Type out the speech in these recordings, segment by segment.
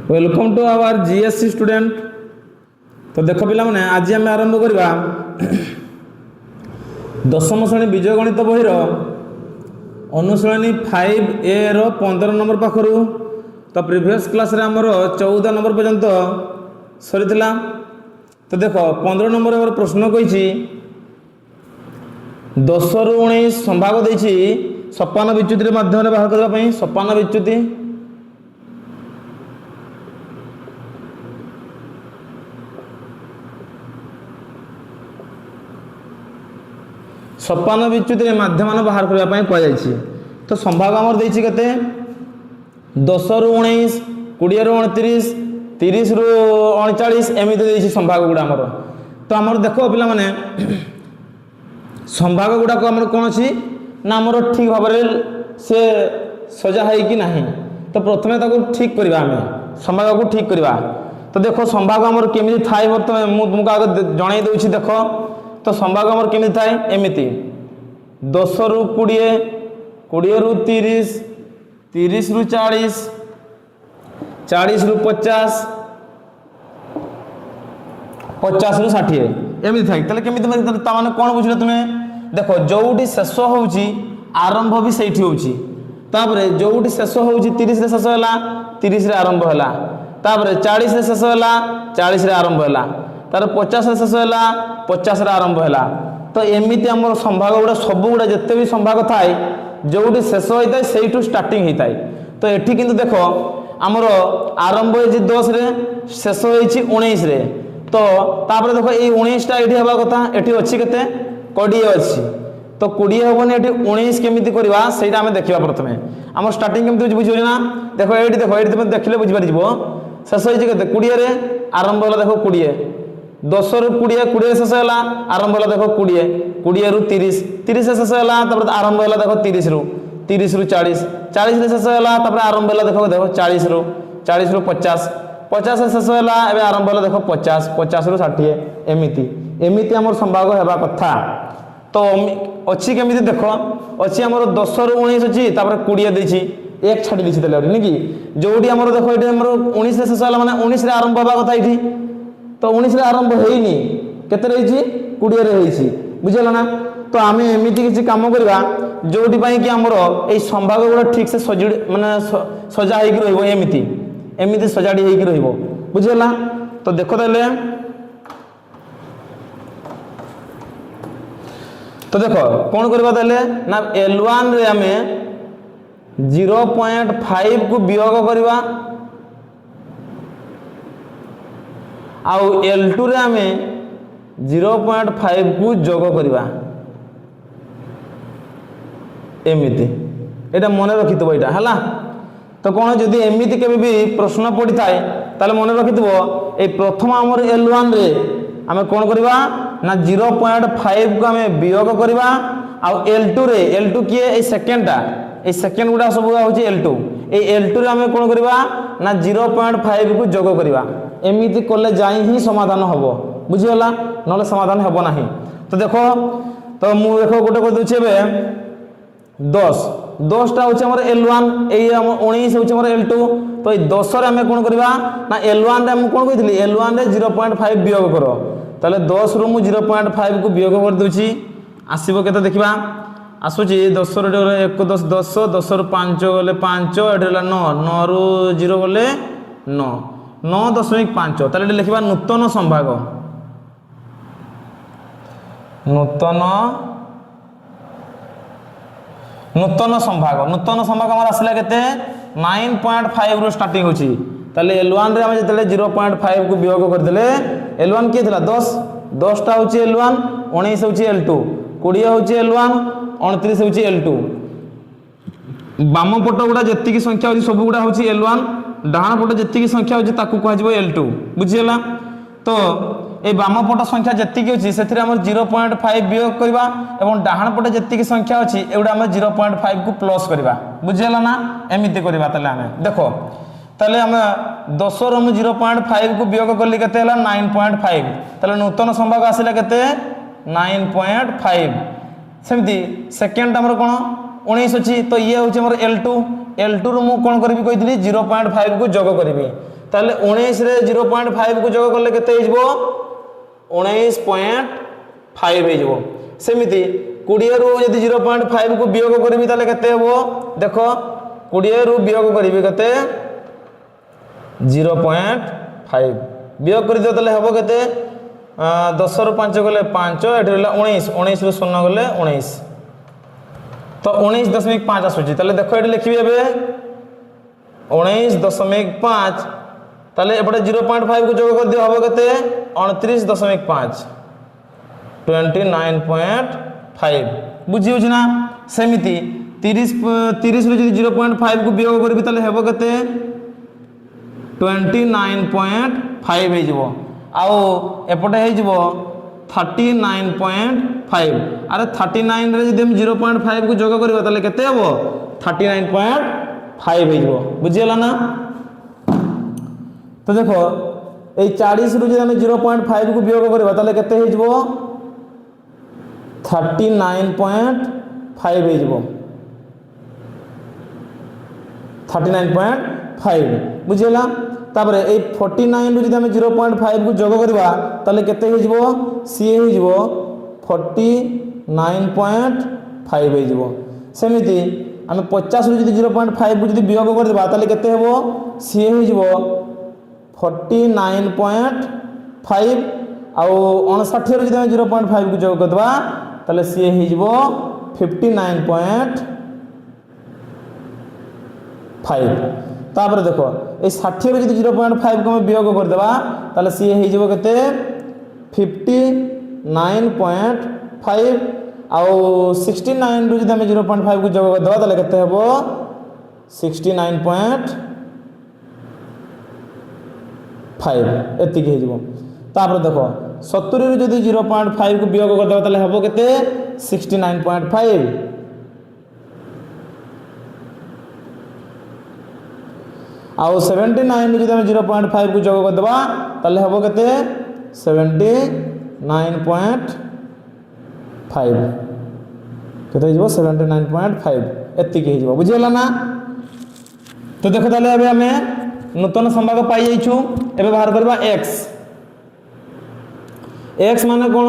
Welcome to our GSC student. तो देख पिला माने आज आम आरंभ करवा दशम श्रेणी विजय गणित बहिर अनुशीलनी 5A रो 15 नंबर पाखरु। तो प्रीवियस क्लास रे हमर 14 नंबर पर्यंत सरीथिला। तो देख 15 नंबर हमर प्रश्न कहिछि 10 रु 19 संभाग देछि 56 विच्युति माध्यम रे बाहर करबा पई 56 विच्युति 56 विच्युति माध्यम बाहर करने कहुई। तो संभाग आमर देछि केते 10 रु 19 20 रु 29 30 रु 39 एमती देछि संभाग गुड़ा आमर। तो आमर देख पिला माने संभाग गुड़ाक आमर कौन अच्छी ना आमर ठीक भाव से सजा है कि नहीं। तो प्रथमे ताको ठीक करवा आम संभाग को ठीक करवा। तो देखो संभाग आमर केमी थाए बर्तमान मुझे आगे जन दूसरी देख। तो संभाग आमर केमी थाए एमती 10 रु 20 20 रु 30 30 रु 40 40 रु 50 50 रु 60 एमती थाए। ताले केमी माने कौन बुझल तुम्हें देख जोटी शेष होउची आरंभ भी सेठी होउची। तापरे जोटी शेष होउची 30 रे शेष होला 30 रे आरंभ होला। तापरे 40 रे शेष होला 40 रे आरंभ होला। तार 50 रे शेष होला 50 रे आरंभ होला। तो एमती आम संभाग गुड़ा सब गुड़ा जिते भी संभाग थाए जोटी शेष होता है से स्टार्टिंग होता है। तो एठी किंतु देख आमर आरंभ हो 10 रे शेष हो 19 रे। तो तापर देख ये 19टा ये हवा कथा ये अच्छी केते 20 अच्छी। तो 20 हेनी ये 19 केमी करवा से देखा प्रथमे आम स्टार्टिंग केमी बुझे ना। देख ये तुम देखले बुझीपार शेष हो 20 रे आरंभ होला। देख 20 10 रु 20 20 शेष होला आरंभ होला। देख 20 20 रु 30 30 से शेष होला आरंभ होला। देख 30 रु 40 40 रे शेष होला आरंभ होला। देख 40 रु 50 50 से शेष होला एबे आरंभ होला। देख 50 50 रु 60 एमती आमर संभाग हेबा कथा। तो अच्छी केमी देख अच्छी आमर 10 रु 19 अच्छी 20 देछि एक छाड़ी देछि तले नहीं कि जोटी आमर देख ये 19 रे शेष होला माने 19 रे आरंभ हेबा कथा इठी। तो 19 रे आरंभ होइनी केते रहिछि 20 रे होइछि बुझिला ना। तो आम एमती किसी कम करवा जोटी कि आमर ए संभाग गुड़ा ठीक से सजुड़ माने सजा होइक रहइबो एमती सजाड़ी होइक रहइबो बुझिला। तो देखो ताले तो देखो कौन करवा ताले ना L1 रे आमे 0.5 को वियोग करवा आउ L2 रे आमे 0.5 को जोग करवा एमती एटा मन रखिथबो एटा हला। तो कौन जदि एमती केबे भी प्रश्न पड़ी थाए ताले मन रखिथबो ए प्रथम हमर L1 रे आमे कोन करबा ना 0.5 को आमे वियोग करबा आउ L2 रे L2 किए ए सेकेंड गुडा सब होची L2 ए L2 रे आमे कोन करबा ना 0.5 को जोग करबा एमती कले जाई ही समाधान हबो बुझियला नले समाधान हबो नाही। तो देखो तो मु देखो गोटे कर दोछि एबे 10 टा होछि हमर L1 ए 19 होछि हमर L2। तो 10 रे हमें कोन करबा ना L1 रे हम कोन कहितली L1 रे 0.5 वियोग करो। ताले 10 रु मु 0.5 को वियोग कर दोछि आसीबो केते देखिबा आसुची 10 रे 1 10 10 10 रु 5 गले 5 एडला 9 9 रु 0 गले 9 9.5। ताले लिखिबा नूतन संभाग नूतन संभाग हमर आसला केते 9.5 रो स्टार्टिंग होची। ताले L1 रे हम जतले 0.5 को वियोग कर देले L1 के थिला 10 टा होची L1 19 होची L2 20 होची L1 29 होची L2। बाम पट गुडा जत्ती की संख्या होची सब गुडा होची L1 डाहाण पट जत्ती की संख्या होची ताकू कहै जबो L2 बुझियला। तो ए बाम पट संख्या जत्ती की होची सेथिरे हम 0.5 वियोग करबा एवं डाहाण पट जत्ती की संख्या होची एउडा हम 0.5 को प्लस करबा बुझियला ना एमिति करबा। ताले हम देखो ताले हम 10 रु 0.5 को वियोग करली केते हला 9.5। ताले नूतन संभाग आसिला केते 9.5 सेमती सेकेंड हमर कोन 19 अछि। तो ये होची हमर L2 L2 रु मु कोन करबी कहितली 0.5 को जोग करबी ताले 19 रे 0.5 को जोग करले केते हिजबो 19.5 हिजबो सेमिति 20 रु यदि 0.5 को वियोग करबी ताले केते हबो देखो 20 रु वियोग करबी केते 0.5 वियोग कर दियो ताले हबो केते 10 रु 5 गले 5 एठी रहला 19 19 रु 0 गले 19 तो 19.5 आसुची ताले देखो एठी लिखबी एबे 19.5 ताले एपटे 0.5 को जोग कर दियो हबो केते 29.5 29.5 बुझी होची ना सेमिति 30 रु जदि 0.5 को वियोग करबी ताले हेबो केते 29.5 हे जिवो आउ एपटे हे जिवो 39.5 अरे 39 रे जदि हम 0.5 को जोग करबा ताले केते हेबो 39.5 हे जिवो बुझियला ना तो देखो ए 40 रु जदि हम 0.5 को वियोग करबा ताले केते हे जिवो 39.5 हे जिवो 39.5 बुझियला तापर ए 49 रु जदि हम 0.5 को जोग करबा ताले केते हे जिवो सी हे जिवो 49.5 हे जिवो सेमिति हम 50 रु जदि 0.5 को जदि वियोग करबा ताले केते हेबो सी हे जिवो 49.5 आउ 59 रु जदि हम 0.5 को जोग करबा ताले सी हे जिवो 59.5 तापर देखो ए 60 रु जदि 0.5 को हम वियोग कर देबा ताले सी हे जिवो केते 59.5 आउ 69 रु जदि हम 0.5 को जोग कर देबा ताले केते हेबो 69.5 एति के जिवो तापर देखो 70 रु जदि 0.5 को वियोग कर देबा ताले हेबो केते 69.5 आउ 79 रु जदि हम 0.5 को जोग कर देबा ताले हेबो केते 79.5 केते जिवो 79.5 एति के जिवो बुझियला ना तो देखो ताले एबे हमें नूतन संभाग पाई जाइछु एबे बाहर करबा x x माने कोन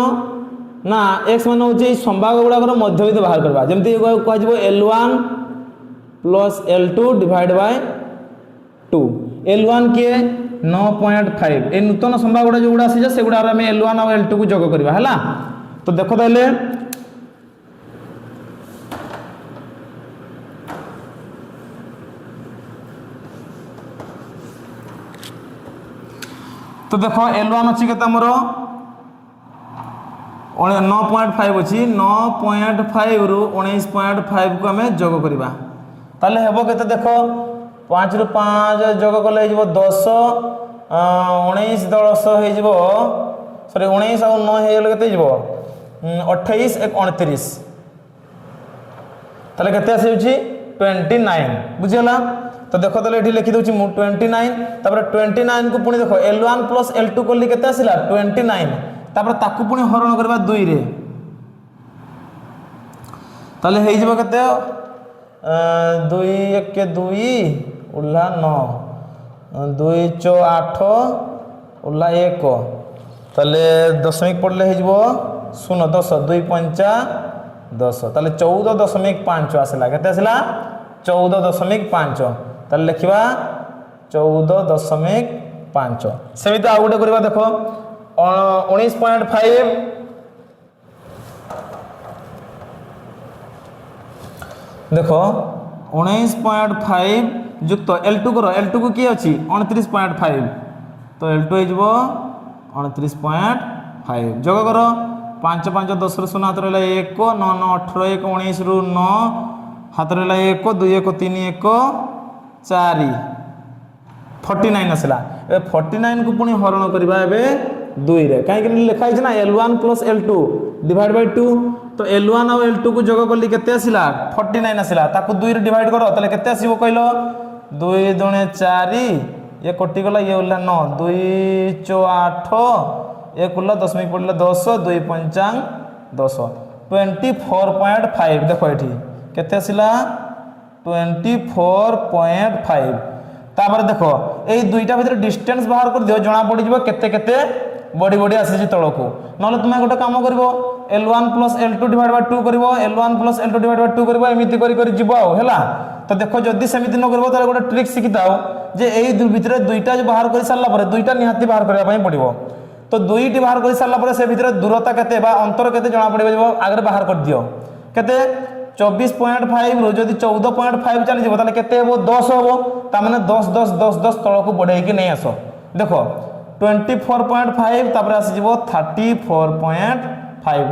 ना x माने होचे संभाग गुडा कर मध्यबिंद बाहर करबा जेमति कहै जिवो L1 plus L2 divide by 2 L1 के 9.5 ए नूतन संभाग गुडा जो गुडा आसी से गुडा हमें L1 और L2 को जोग करबा हला तो देखो ताले तो देखो L1 अछि केते हमर 9.5 अछि 9.5 रु 19.5 को हमें जोग करबा ताले हेबो केते देखो 5 रु 5 जोग करले हिजबो 10 19 10 हे जिवो सॉरी 19 और 9 हे गेल केते जिवो 28 1 29 ताले केते आसी होछि 29 बुझियला तो देखो ताले एठी लिखि दोछि 29 तापर 29 को पुनी देखो L1 प्लस L2 कोली केते आसिला 29 तापर ताकू पुनी हरण करबा 2 रे ताले हे जिवो केते 2 1 के 2 उल्ला 9 2 चो 8 उल्ला 1 ताले दशमिक पड़ले हे जिवो 0 10 2 5 10 ताले 14.5 आसिला केते आसिला 14.5 ताले लिखिबा 14.5 सेमिति आ गुटे करबा देखो 19.5 देखो 19.5 युक्त L2 करो L2 को की अछि 29.5 तो L2 हे जिवो 29.5 जोग करो 5 5 10 रु 0 हाथ रहला 1 9 9 18 1 19 रु 9 हाथ रहला 1 2 1 3 1 4 49 आसला ए 49 को पुनी हरण करबा एबे 2 रे काहे कि लिखा है ना L1 plus L2 divide by 2 तो L1 और L2 को जोग करली केते आसिला 49 आसिला ताको 2 रे डिवाइड करो तले केते आसीबो कहलो 2 दुणे 4 ये कटि गला ये उल्ला 9 2 चो 8 ये कुल्ला दशमिक पड़ला 10 2 पंचांग 10 24.5 देखो एठी केते आसिला 24.5 तापर देख ये दुईटा भितर डिस्टेंस बाहर कर दियो जना पड़ जिवो केते केते बड़ी बड़ी आसी तलक ना तुम गोटे कम कर L1 + L2 / 2 कर L1 + L2 / 2 कर एमती कर है। तो देख जदि सेमती न कर गोटे ट्रिक शिखी थाओ जे यही भितर दुईटा जो बाहर कर सारा दुईटा निहाती बाहर करने पड़ो। तो दुईटी बाहर कर सारा से भितर दूरता के अंतर के जना पड़े आगे बाहर कर दियो केते 24.5 रु जदि 14.5 चली जाव ताले केते हेबो 10 हेबो तामाने 10 10 10 10 तळक बढ़ाई के नहीं आस देखो 24.5 तापर आसी जीवो 34.5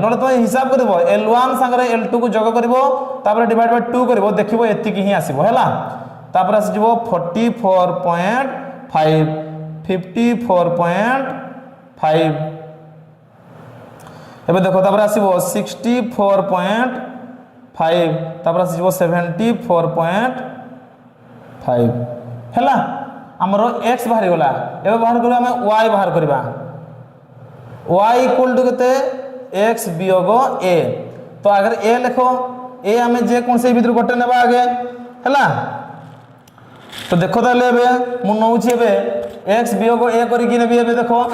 नले तुम हिसाब करबो L1 संगे L2 को जोग करबो तापर डिवाइड बाय 2 करबो देखिबो एति की ही आसीबो हैला। तापर आसी जीवो 44.5 54.5 एबे देखो तापर आसीबो 64.5 तापर आसी जीवो 74.5 हैला। हमरो x बाहर गला एबे बाहर करबा हमें y बाहर करबा y इक्वल टू केते x वियोग a। तो अगर a लिखो a हमें जे कोन से भीतर गोटे नेबा आगे हैला। तो देखो ताले एबे मु नउछि एबे x वियोग a करी कि नेबी एबे देखो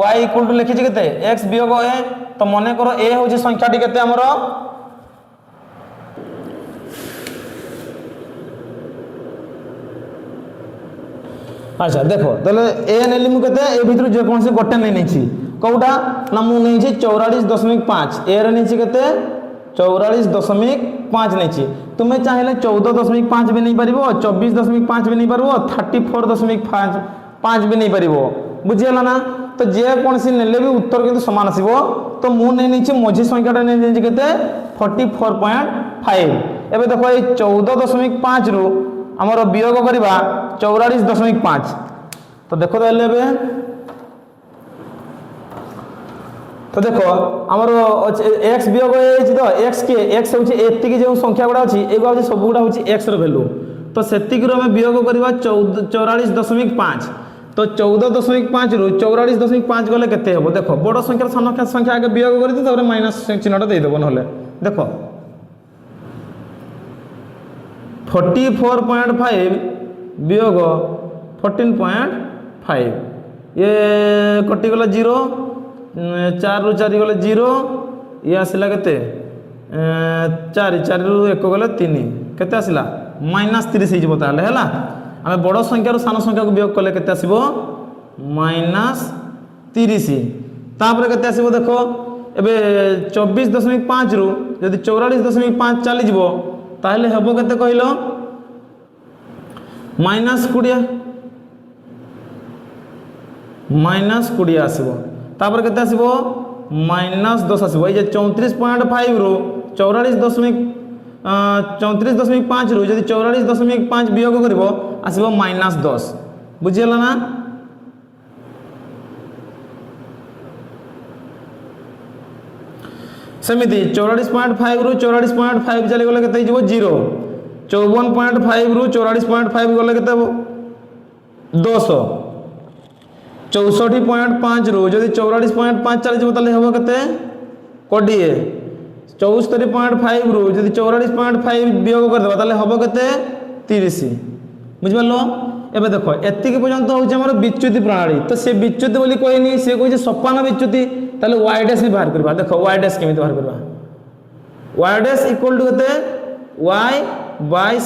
y इक्वल टू लिखि छि केते x वियोग a। तो मने करो a होछि संख्याटी केते हमरो अच्छा देखो ताले ए नेली मु केते ए भितर जे कोन से गोटे नै नैछि कोउटा ना मु नैछि 44.5 ए रे नैछि केते 44.5 नैछि तुमे चाहिले 14.5 भी नै परिबो 24.5 भी नै परिबो 34.5 भी नै परिबो बुझियला ना। तो जे कोन से नेले भी उत्तर किंतु समान आसीबो। तो मु नै नैछि मझी संख्याटा नै नैछि केते 44.5 एबे देखो ए 14.5 रु हमर वियोग करबा 44.5 तो देखो ताले तो देखो हमर x वियोग होइछि तो x के x होछि एति के जे संख्या गुडा अछि एगो अछि सब गुडा होछि x रो वैल्यू। तो सेति के हम वियोग करबा 44.5 तो 14.5 रु 44.5 गले केते हेबो देखो बड़ संख्या सानो संख्या आगे वियोग करि दे तबरे माइनस चिन्हटा दे देबो नहले देखो 44.5 वियोग 14.5 ये कटि गला 0 4 रु 4 गले 0 ये आसिला केते 4 4 रु 1 गले 3 केते आसिला -30 हे जिवो ताले हैला। हमें बड़ संख्या रु सानो संख्या को वियोग कले केते आसीबो -30 तापर केते आसीबो देखो एबे 24.5 रु यदि 44.5 चली जिवो ताहले हेबो केते कहिलो -20 आसीबो तापर केते आसीबो -10 आसीबो ए जे 34.5 रु 34.5 रु यदि 44.5 वियोग करबो आसीबो -10 बुझियला ना। सेमिति 44.5 रु 44.5 चली गले केते हिजबो 0 54.5 रु 44.5 गले केते 10 64.5 रु यदि 44.5 चली जबो तले हेबो केते 20 74.5 रु यदि 44.5 वियोग कर देबा तले हेबो केते 30 बुझबलो। एबे देखो एति के पर्यंत होचे हमर विच्युति प्रणाली। तो से विच्युति बोली कहनी से कहै सपान विच्युति ताले y डैश भी बाहर करबा देखो y डैश केमिति बाहर करबा y डैश इक्वल टू केते y बाय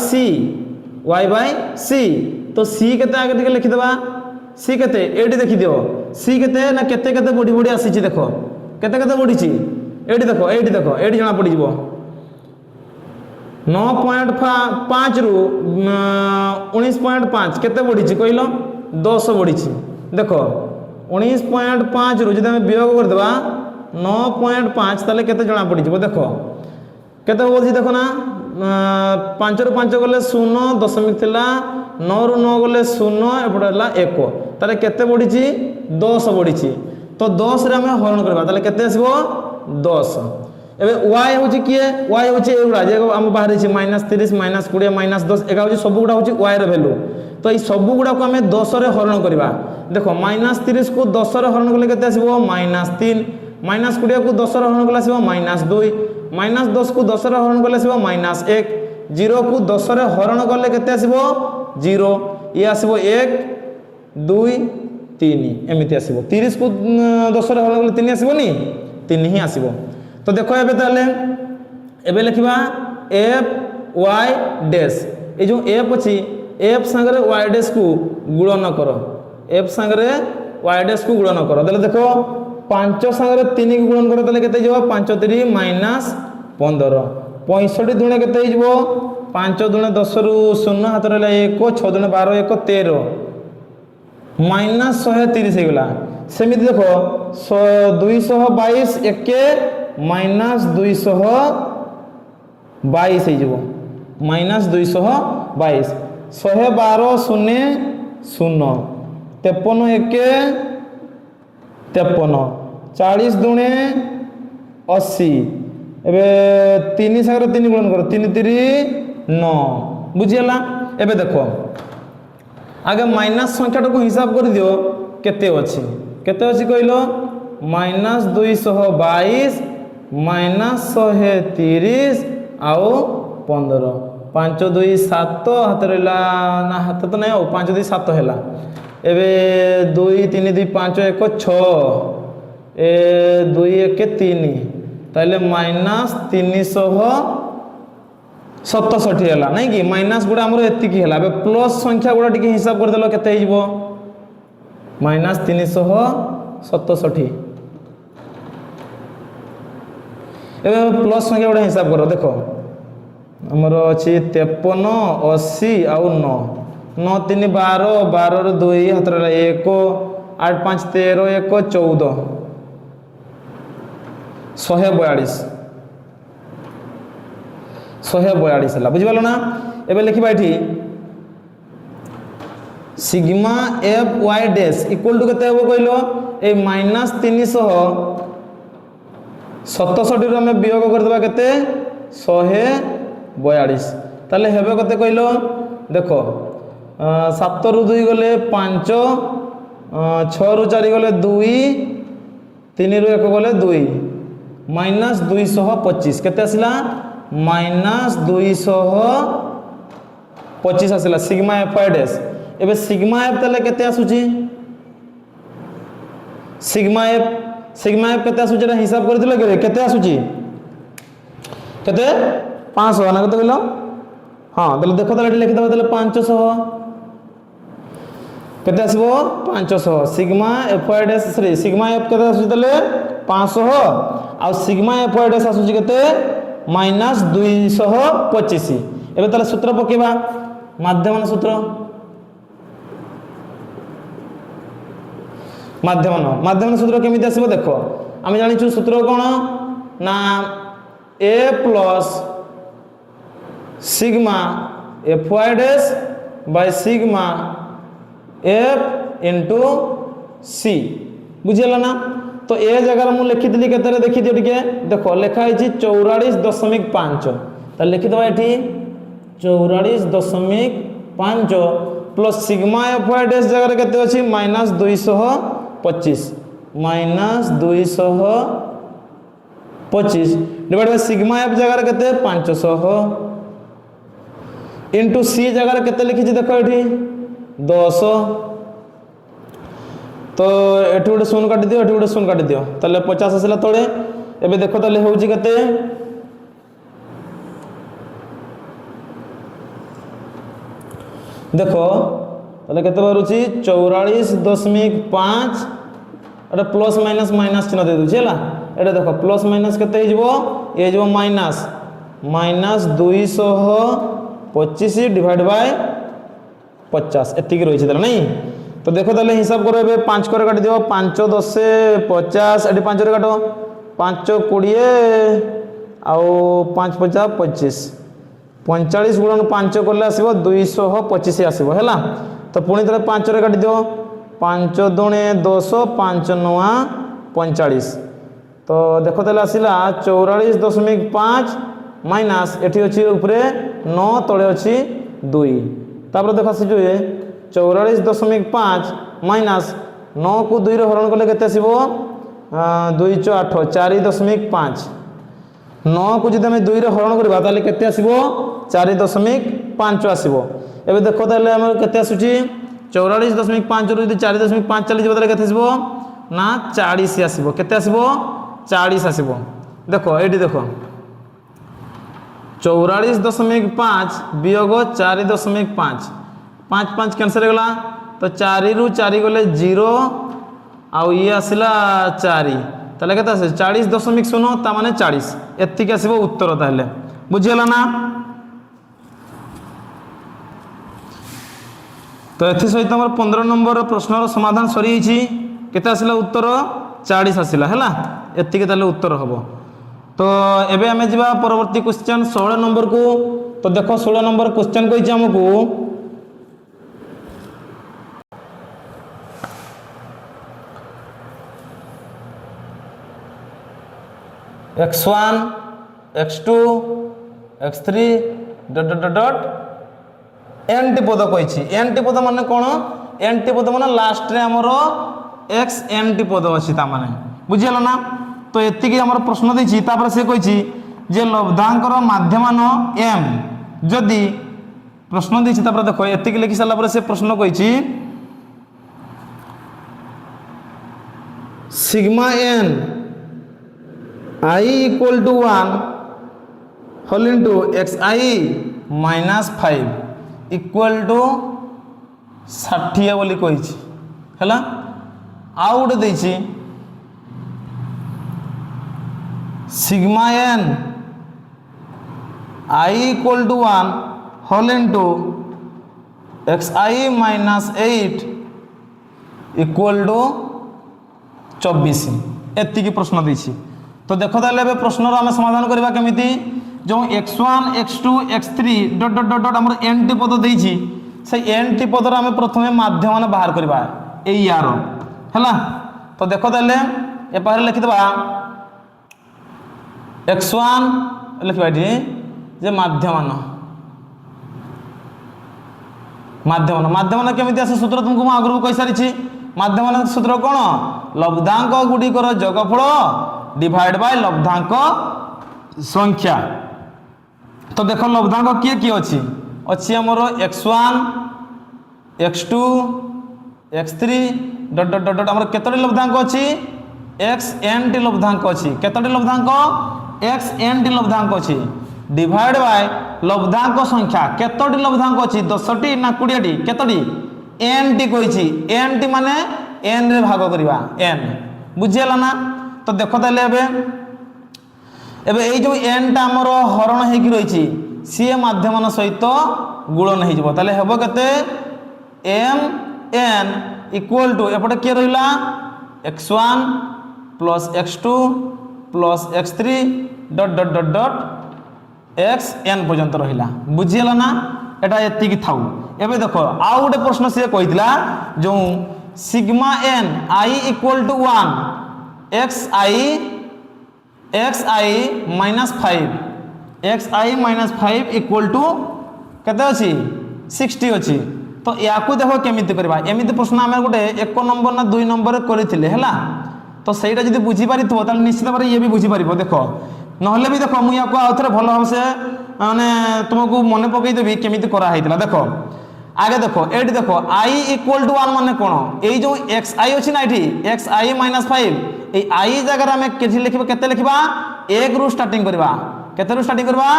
c तो c केते आगे टिके लिखि देबा c केते एडी देखि दियो c केते ना केते केते बडी बडी आसी छि देखो केते केते बडी छि एडी देखो एडी जणा पड़ी जिवो 9.5 रु 19.5 केते बडी छि कहिलो 10 बडी छि देखो 19.5 रु जदि हम वियोग कर देबा 9.5 ताले केते जणा पड़ी जिवो देखो केते बोलछि देखो ना 5 रु 5 गले 0 दशमिक थिला 9 रु 9 गले 0 एपडला 1 ताले केते बडी छि 10 बडी छि। तो 10 रे हम हरण करबा ताले केते आसीबो 10 एबे y होछि किए y होछि एगुडा जे हम बाहर छि -30 -20 -10 एका होछि सब गुडा होछि y रे वैल्यू। तो ई सब गुडा को हमें 10 रे हरण करबा देखो -30 को 10 रे हरण करले केते आसीबो -3 -20 को 10 रे हरण करले आसीबो -2 -10 को 10 रे हरण करले आसीबो -1 0 को 10 रे हरण करले केते आसीबो 0 ये आसो 1 2 3 एमती आसो 30 को 10 रे हरण कले 3 आसोनी 3 ही आसो। तो देख एबे ताले एबे लिखा एफ वाई डैश ये जो एफ अच्छी एफ सांगरे वाई डैश को गुणन कर एफ सांगरे वाई डैश को गुणन कर ताले देखो 5 सांगरे 3 को गुणन कर ताले केते जब 5 3 माइनस 15 65 दुणे केते हिजबो 5 दुणे 10 रु 0 हाथ रहला 1 6 दुणे 12 1 13 माइनस 130 हो गला सेमिति देखो 222 1 माइनस 222 हो माइनस 222 112 0 0 53 1 53 40 दुणे 80 एबे 3 सागर 3 गुणन करो 3 3 9 बुझियला। एबे देखो आगे माइनस संख्या को हिसाब कर दियो केते अछि कहलो माइनस 222 माइनस 130 आउ 15 5 2 7 हाथ रहा ना हाथ तो नहीं 5 2 7 है एबे 2 3 2 5 1 6 ए 2 1 3 ताले माइनस 367 है नहीं कि माइनस गुड़ा आमर एतिकी है प्लस संख्या गुड़ा टिके हिसाब कर देलो केते हिजबो माइनस 367 एबे प्लस संख्या गुड़ा हिसाब करो देखो हमर अछि 53 80 आउ 9 9 3 12 12 रे 2 हाथ रे 1 8 5 13 1 14 142 है बुझिपाल ना। एबे लिखिबा एठी sigma F Y dash equal to केते हो कहलो ए माइनस 367 रे हमें वियोग कर देबा केते 142 ताले हेबे केते कहलो देखो 7 रु 2 गले 5 6 रु 4 गले 2 3 रु 1 गले 2 माइनस 225 केते आसिला माइनस 225 आसिला सिग्मा एफ वाई डैश। एबे सिग्मा एफ ताले केते आसुची सिग्मा एफ केते आसुची रे हिसाब कर दिलो केते आसुची केते 500 ना केते कहलो हां ताले देखो ताले लिखि दबा ताले 500 केते आसीबो 500 sigma F Y dash sorry sigma F केते आसुची ताले 500 आ सिग्मा एफ वाई डैश आसुची केते माइनस 225। एबे ताले सूत्र पकेबा माध्यमन सूत्र माध्यमन सूत्र केमिति आसीबो देखो आमे जानिछु सूत्र कोन ना a plus sigma F Y dash by sigma F into C बुझिला ना। तो ए जगह मु लिखि दिली केतरे देखि दियो टिके देखो लेखा है 44.5 त लिखि दबा एठी 44.5 plus sigma F Y dash जगह केते अछि minus 225 divide by sigma F जगह केते 500 इंटू सी जगह केते लिखि देखो एठी 10 तो एठी गोटे शून्य काटि दियो एठी गोटे शून्य काटि दियो ताले 50 आसिला तळे एबे देखो ताले होउची केते देखो ताले केते बारुची 44.5 अरे प्लस माइनस माइनस चिन्ह दे दुची हला एटा देखो प्लस माइनस केते हिजबो ए हिजबो माइनस 225 डिवाइड बाय 50 एतिकी रहिछि ताले नहीं। तो देखो ताले हिसाब करो एबे 5 करे काटि दियो 5 10 50 एटी 5 रे काटो 5 20 आउ 5 50 25 45 गुणन 5 करले आसीबो 225 आसीबो हैला। तो पुणी तरे 5 रे काटि दियो 5 दुणे 10 5 9 45 तो देखो ताले आसीला 44.5 माइनस एठी अछि ऊपरे 9 तळे अछि 2 तापर देखो आसी जो 44.5 माइनस 9 को 2 रे हरण करले केते आसीबो 2 8 4.5 9 को जदि हम 2 रे हरण करबा ताले केते आसीबो 4.5 आसीबो एबे देखो ताले हमर केते आसुची 44.5 रु 4.5 चली जबो ताले केते आसीबो ना 40 आसीबो केते आसीबो 40 आसीबो देखो एठी देखो 44.5 वियोग 4.5 5 5 कैंसिल गला तो 4 रु 4 गले 0 आउ ये आसिला 4 ताले केते आसे 40.0 ता माने 40 एत्ति के आसीबो उत्तर ताले बुझियला ना तो एथि सहित हमर 15 नंबर प्रश्नर समाधान सरी छि केते आसिला उत्तर 40 आसिला हैला एत्ति के ताले उत्तर हबो तो एबे हमें जिबा परवर्ती क्वेश्चन 16 नंबर को तो देखो 16 नंबर क्वेश्चन कहि छि हमकु x1 x2 x3 dot dot dot N T पद कही एन टी पद माने कौन एन टी पद माने लास्ट रे हमर एक्स एन टी पद अछि ता माने बुझियला ना तो एति की हमर प्रश्न देछि तापर से कहि जे लब्धांकर माध्यमान m जदि प्रश्न देछि तापर देखो एति की लिखि साला पर से प्रश्न कहि sigma n i equal to 1 whole into xi minus 5 equal to 60 बोली कही है आउ गोटे देछि sigma n i equal to 1 whole into xi minus 8 equal to 24 एति की प्रश्न देछि तो देखो ताले बे प्रश्न रो हमें समाधान करबा केमिति जो x1 x2 x3 dot dot dot हमर n टी पद देछि से n टी पद रो हमें प्रथमे माध्यमान बाहर करबा ए यार हैला तो देखो ताले ए पारे लिखि दबा x1 लिखबा दी जे माध्यमान माध्यमान केमिति आसे सूत्र तुमको म आगु कहि सारी छी माध्यमान सूत्र कोन लब्धांक गुडी कर जोगफल डिवाइड बाय लब्धांक संख्या तो देखो लब्धांक किए किए अच्छी हमर x1 x2 x3 dot dot dot हमर केतोटी लब्धांक अछि xn टी लब्धांक अछि केतोटी लब्धांक xn टी लब्धांक अछि डिवाइड बाय लब्धांक संख्या केतोटी लब्धांक अछि 10 टी ना 20 टी केतोटी n टी कहिछि n टी माने n रे भाग करबा n बुझियला ना तो देखो ताले एबे ए जो n टा हमर हरण हेकि रहिछि सी माध्यमान सहित गुणन हे जबो ताले हेबो केते m n इक्वल टू एपटे के रहिला x1 plus x2 plus x3 dot dot dot dot xn पर्यंत रहिला बुझियला ना एटा एति की थाउ एबे देखो आ गोटे प्रश्न से कहितला जो sigma n i equal to 1 xi minus 5 equal to केते अछि 60 अछि तो याकू देखो केमिति करबा एमिति प्रश्न आमे गोटे 1 नंबर ना 2 नंबर करिथिले हैला तो सेटा जदी बुझी पारिथबो ताले निश्चित भाबे ये भी बुझी पारिबो देखो नहले भी देखो मु याकू आउथरे भलो हम से माने तुमको मने पकई देबी केमिति करा हैतला देखो आगे देखो एटी देखो i इक्वल टू 1 माने कोन ए जो xi अछि ना एठी xi minus 5 ए i जगह हमें केथि लिखबा केते लिखबा 1 रु स्टार्टिंग करबा केते रु स्टार्टिंग करबा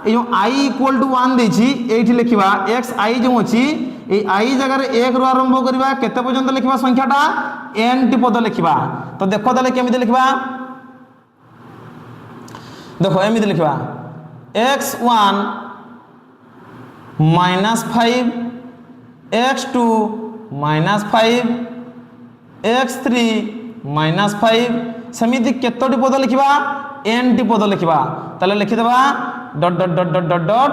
ए जो i इक्वल टू 1 देछि एठी लिखबा xi जो अछि ए i जगह रे 1 रु आरंभ करबा केते पर्यंत लिखबा संख्याटा n टी पद लिखबा तो देखो ताले केमिति लिखबा देखो एमिति लिखबा x1 minus 5 x2 minus 5 x3 minus 5 समिति केतोटी पद लिखबा n टी पद लिखबा ताले लिखि देबा dot dot dot dot dot dot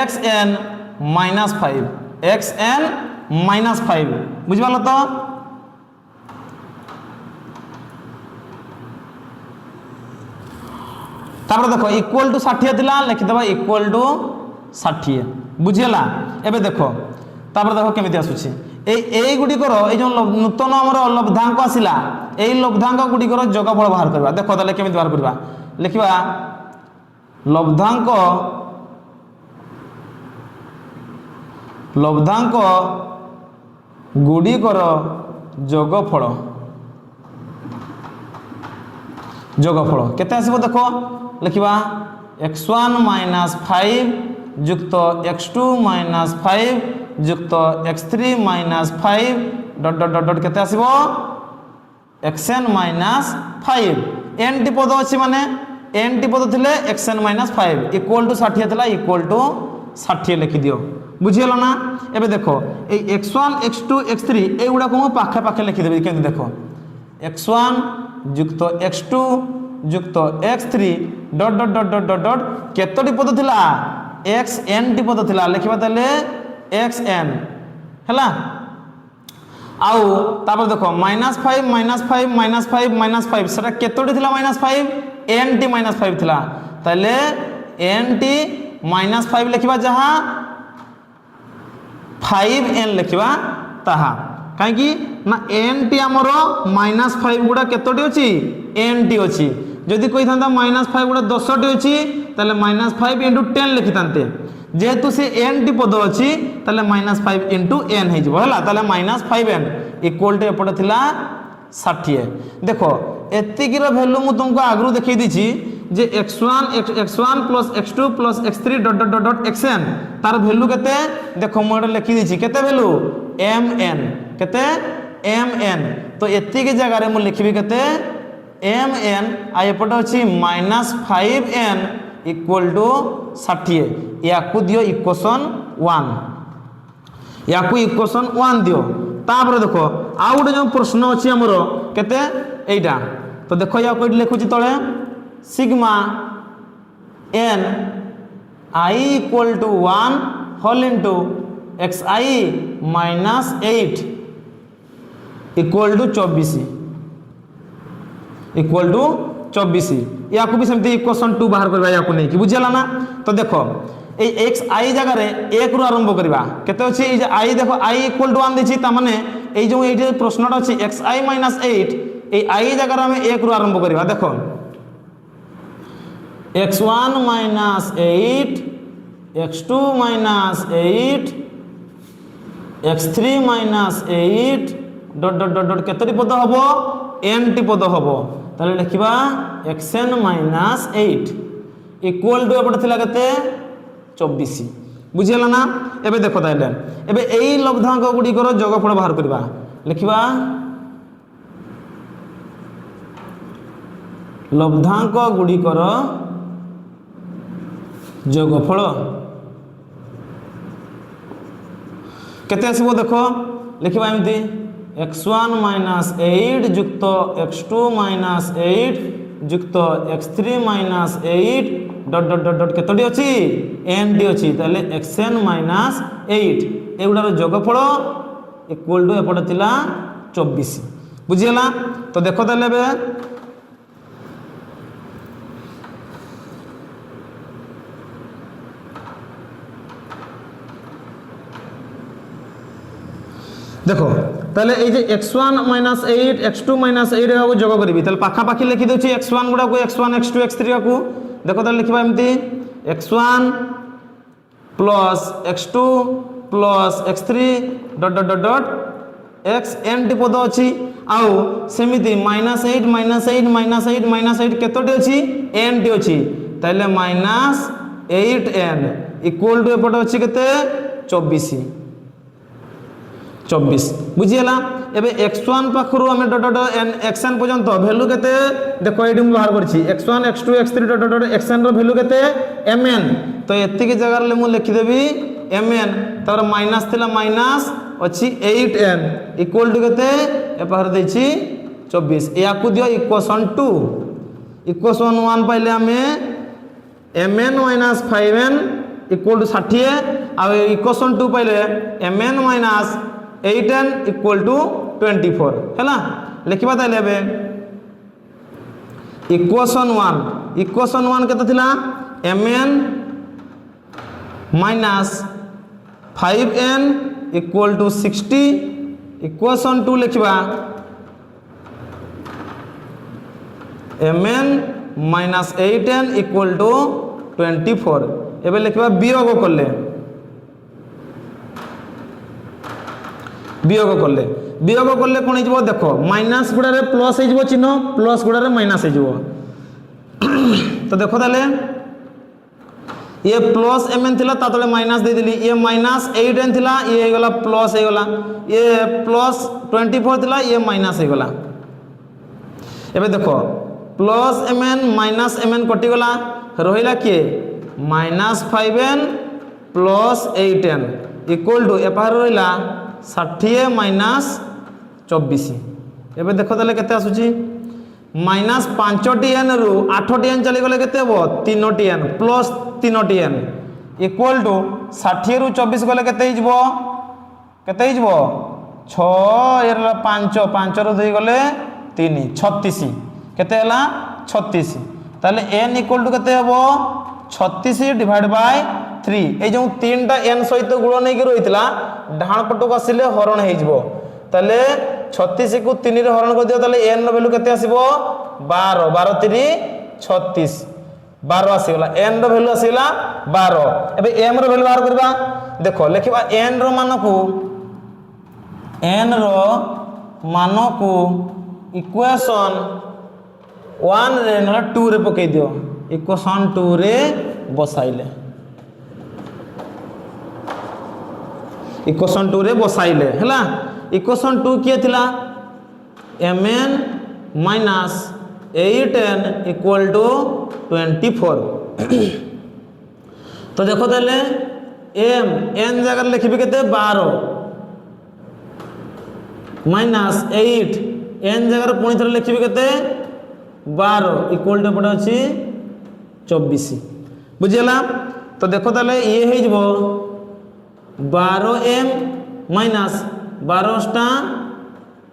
xn minus 5 xn minus 5 बुझबालो तो तापर देखो इक्वल टू 60 थिला लिखि देबा इक्वल टू 60 बुझियला एबे देखो तापर देखो केमिति आसुछि ए गुडिकर ए जो नूतन हमर लब्धांक आसिला ए लब्धांक गुडिकर जोगफल बाहर करबा देखो ताले केमिति बाहर करबा लिखिबा लब्धांक गुड़िकर जोगफल केते आसीबो देखो लिखिबा x1 माइनस 5 युक्त x2 माइनस 5 युक्त x3 minus 5 dot dot dot dot केते आसीबो xn माइनस 5 n टी पद अछि माने n टी पद थिले xn माइनस 5 इक्वल टू 60 थिला इक्वल टू 60 लिखि दियो बुझियला ना। एबे देखो ए x1 x2 x3 ए गुडा को पाखे पाखे लिखि देबे केंति देखो x1 युक्त x2 युक्त x3 dot dot dot dot dot dot केतोटी पद थिला xn टी पद थिला लिखिबा तले xn हैला आउ तापर देखो -5 -5 -5 -5 सेटा केतोटी थिला -5 n टी -5 थिला तले n टी -5 लिखिबा जहा 5n लिखिबा ताहा काहे कि ना n टी हमरो -5 गुडा केतोटी अछि n टी अछि जदि कोइ थांता -5 गुडा 10 टी अछि तले -5 * 10 लिखितांते जेहेतु से n टी पद अछि तले -5 * n हे जबो हला तले -5n इक्वल टू एपटे थिला 60 देखो एतिकीर वैल्यू मु तुमको आगरु देखै दिछि जे x1 plus x2 plus x3 dot dot dot dot xn तार वैल्यू केते देखो मु एटा लिखि दिछि केते वैल्यू mn केते mn तो एतिकी जगह रे मु लिखिबी केते mn आ एपटे अछि -5n इक्वल टू 60 याकु दियो इक्वेशन 1 याकु इक्वेशन 1 दियो तापर देखो आ गोटे जो प्रश्न अछि हमरो केते एटा तो देखो या कोइ लिखुची तळे sigma n I equal to 1 whole into xi minus 8 equal to 24 equal to 24 याकु भी सेमती इक्वेशन 2 बाहर करबा याकु नै कि बुझियला ना। तो देखो ए xi जगह रे 1 रु आरंभ करबा केते अछि ए जे i देखो i इक्वल टू 1 देछि त माने ए जो ए प्रश्नटा अछि xi माइनस 8 ए i जगह रे हम 1 रु आरंभ करबा देखो x1 minus 8 x2 minus 8 x3 minus 8 dot dot dot dot केतरी पद हबो n टी पद हबो ताले लिखिबा xn माइनस 8 इक्वल टू एपटे थिला केते 24 बुझियला ना। एबे देखो ताइले एबे एई लब्धांक गुडी कर जोगफल बाहर करबा लिखिबा लब्धांक गुडी कर जोगफल केते आसीबो देखो लिखिबा एमती x1 माइनस 8 युक्त x2 माइनस 8 युक्त x3 minus 8 dot dot dot dot केतोटी अछि n डी अछि ताले xn माइनस 8 एगुडा रो जोगफल इक्वल टू एपटे थिला 24 बुझियला। तो देखो ताले बे देखो ताले ए जे x1 माइनस 8 x2 माइनस 8 को जोग करबी ताले पाखा पाखी लिखि दोछि x1 गुडा को x1 x2 x3 को देखो ताले लिखिबा एमती x1 plus x2 plus x3 dot dot dot dot xn T पद अछि आउ सेमिति -8 -8 -8 -8 केतोटी अछि n टी अछि ताले -8n इक्वल टू एपट अछि केते 24 बुझियला। एबे x1 पाखरु हम डॉट डॉट xn पर्यंत वैल्यू केते देखो एडी हम बाहर करछि x1 x2 x3 dot dot xn रो वैल्यू केते mn तो एति के जगह ले मु लिखि देबी mn तार माइनस थिला माइनस अछि 8n इक्वल टू केते ए बाहर दैछि 24 याकु दियो इक्वेशन 2 इक्वेशन 1 पाइले हमें mn minus 5n equal to 60 आ इक्वेशन 2 पाइले mn minus 8n equal to 24 हैला लिखिबा ताले बे इक्वेशन 1 केते थिला mn minus 5n equal to 60 equation 2 लिखिबा mn minus 8n equal to 24 एबे लिखिबा वियोग करले वियोग कले कौन हो देख माइनस गुड़ारे प्लस हो चिन्ह प्लस गुड़ारे माइनस हो तो देख ताले ये प्लस एम एन थिला तले माइनस दे दिली ये माइनस 8 एन थिला ये हो गला प्लस हो गला ये प्लस 24 थिला ये माइनस हो गला एबे देखो plus M N minus M N कटि गला रहिला के minus 5 N plus 8 N equal to एपार रहिला 60 माइनस 24 एबे देखो ताले केते आसुची माइनस 5 एन रु 8 एन चली गले केते हो 3 N plus 3 N equal to 60 रु 24 गले केते हिजबो 6 एरला 5 5 रु 2 गले 3 36 केते हला 36 ताले एन इक्वल टू केते हबो 36 डिवाइड बाय 3 ए जो 3 टा एन सहित गुण नै के रहितला डाहण पटको आसिले हरण हेजबो ताले 36 को 3 रे हरण कर दियो ताले एन रो वैल्यू केते आसीबो 12 12 3 36 12 आसीगला एन रो वैल्यू आसीगला 12 एबे एम रो वैल्यू बाहर करबा देखो लिखिबा एन रो मान को इक्वेशन 1 रे न 2 रे पकई दियो इक्वेशन 2 रे बसाइले इक्वेशन 2 रे बसाइले हला इक्वेशन 2 किए थिला mn minus 8n equal to 24 तो देखो ताले m n जगह लिखबे केते 12 माइनस 8 n जगह पुणी थरे लिखबे केते 12 इक्वल टू पड़े अछि 24 बुझिला तो देखो ताले ये हे जबो 12m माइनस 12 टा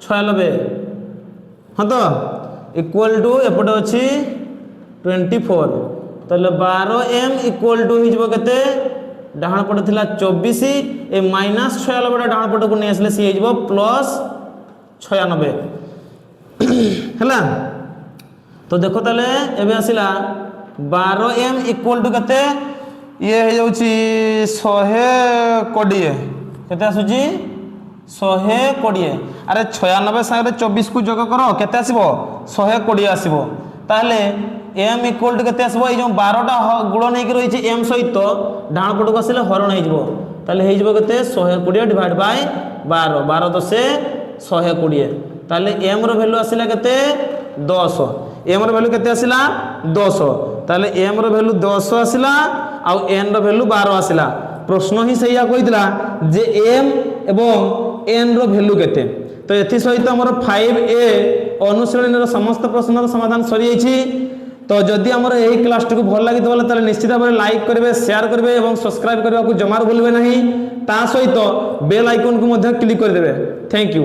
96 हाँ तो इक्वल टू एपटे अच्छी 24 ताले 12m इक्वल टू हो केते डाहण पटे थिला 24 ए माइनस 96 डाहण पटे को नै आसले सी हो प्लस 96 हैला तो देखो ताले एबे आसिला 12m इक्वल टू केते ये हे जाउची 120 केते आसुची 120 अरे 96 सागरे 24 को जोग करो केते आसीबो 120 आसीबो ताहले m इक्वल टू केते आसीबो ए जो 12 टा गुण नै के रहिछि m सहित डाण पट को आसीले हरण हे जिवो ताहले हे जिवो केते 120 डिवाइड बाय 12 12 10 120 ताहले m रो वैल्यू आसीला केते 10 m रो वैल्यू केते आसीला 10 ताहले m रो वैल्यू 10 आसीला आ n रो वैल्यू 12 आसीला प्रश्न ही सहीया कहितला जे m एवं n रो वैल्यू केते तो एथि सहित हमर 5a अनुशीलनी समस्त प्रश्नर समाधान सरी जाइछि तो जदि हमर एही क्लास को भल लागि तबले ताले निश्चित भाबरे लाइक करबे शेयर करबे एवं सब्सक्राइब करबा को जमार भूलबे नहीं ता सहित बेल आइकन को मध्य क्लिक कर देबे थैंक यू।